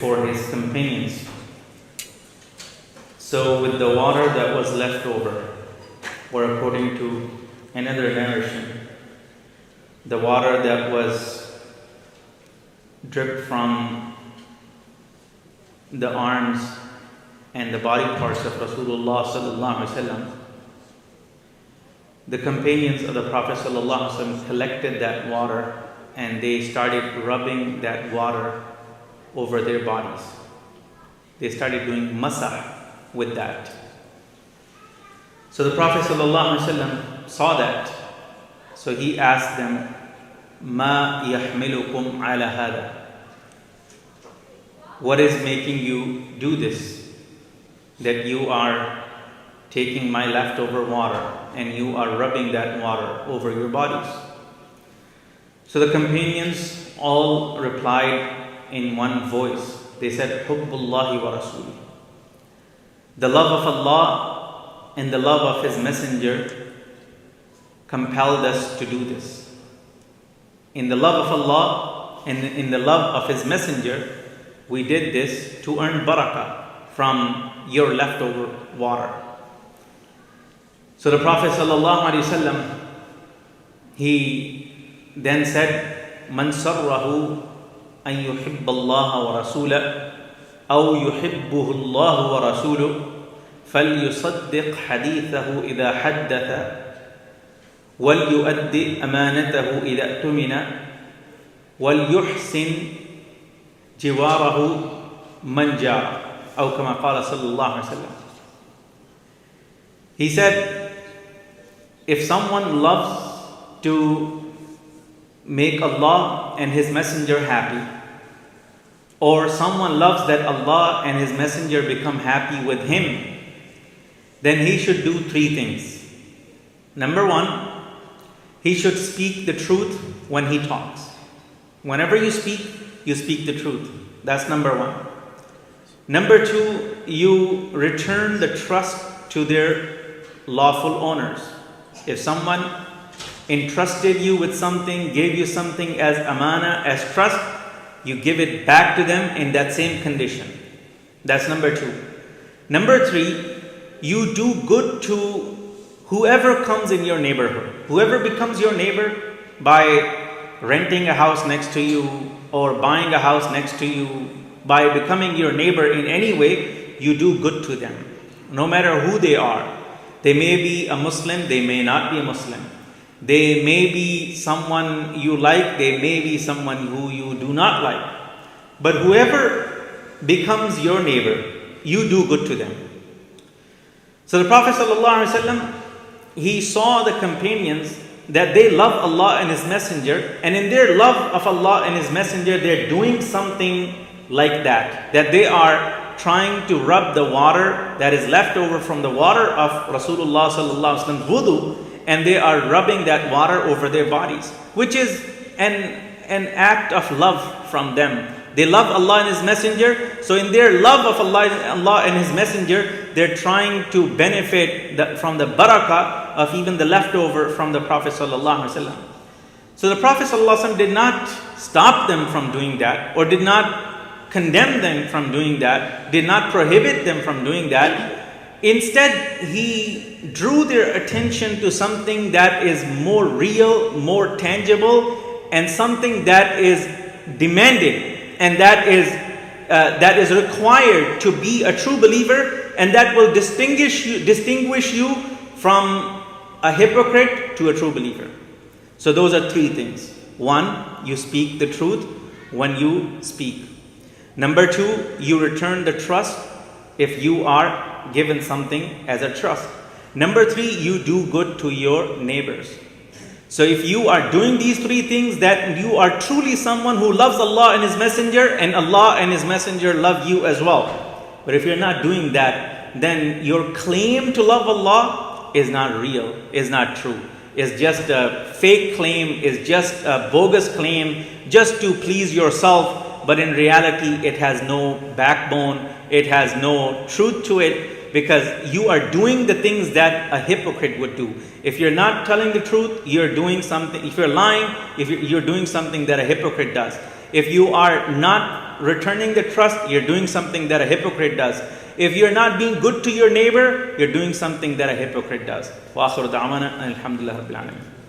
for his companions. So with the water that was left over, or according to another narration, the water that was dripped from the arms and the body parts of Rasulullah sallallahu alaihi wasallam, the companions of the Prophet sallallahu alaihi wasallam collected that water and they started rubbing that water over their bodies. They started doing masah with that. So the Prophet ﷺ saw that. So he asked them, "Ma yahmilukum ala hada?" What is making you do this? That you are taking my leftover water and you are rubbing that water over your bodies. So the companions all replied in one voice. They said, "Hubbullahi wa rasuli." The love of Allah and the love of His Messenger compelled us to do this. In the love of Allah and in the love of His Messenger, we did this to earn barakah from your leftover water. So the Prophet ﷺ, he then said, "Man sarrahu an yuhibba Allah wa rasulahu أو يحبه الله ورسوله فليصدق حديثه إذا حدث وليؤدي أمانته إذا اؤتمن وليحسن جواره من جار أو كما قال صلى الله عليه وسلم." He said, if someone loves to make Allah and His Messenger happy, or someone loves that Allah and His Messenger become happy with him, then he should do three things. Number one, he should speak the truth when he talks. Whenever you speak the truth. That's number one. Number two, you return the trust to their lawful owners. If someone entrusted you with something, gave you something as amana, as trust, you give it back to them in that same condition. That's number two. Number three, you do good to whoever comes in your neighborhood. Whoever becomes your neighbor by renting a house next to you or buying a house next to you, by becoming your neighbor in any way, you do good to them. No matter who they are. They may be a Muslim, they may not be a Muslim. They may be someone you like, they may be someone who you do not like. But whoever becomes your neighbor, you do good to them. So the Prophet ﷺ, he saw the companions that they love Allah and His Messenger, and in their love of Allah and His Messenger, they're doing something like that. That they are trying to rub the water that is left over from the water of Rasulullah ﷺ wudu, and they are rubbing that water over their bodies, which is an act of love from them. They love Allah and His Messenger, so in their love of Allah and His Messenger, they're trying to benefit from the barakah of even the leftover from the Prophet ﷺ. So the Prophet ﷺ did not stop them from doing that, or did not condemn them from doing that, did not prohibit them from doing that. Instead, he drew their attention to something that is more real, more tangible, and something that is demanded and that is required to be a true believer, and that will distinguish you from a hypocrite to a true believer. So those are three things. One, you speak the truth when you speak. Number two, you return the trust if you are given something as a trust. Number three, you do good to your neighbors. So if you are doing these three things, that you are truly someone who loves Allah and His Messenger, and Allah and His Messenger love you as well. But if you're not doing that, then your claim to love Allah is not real, is not true. It's just a fake claim, is just a bogus claim, just to please yourself. But in reality, it has no backbone, it has no truth to it, because you are doing the things that a hypocrite would do. If you're not telling the truth, you're doing something. If you're lying, you're doing something that a hypocrite does. If you are not not returning the trust, you're doing something that a hypocrite does. If you're not being good to your neighbor, you're doing something that a hypocrite does. وآخر دعوانا الحمد لله رب العالمين.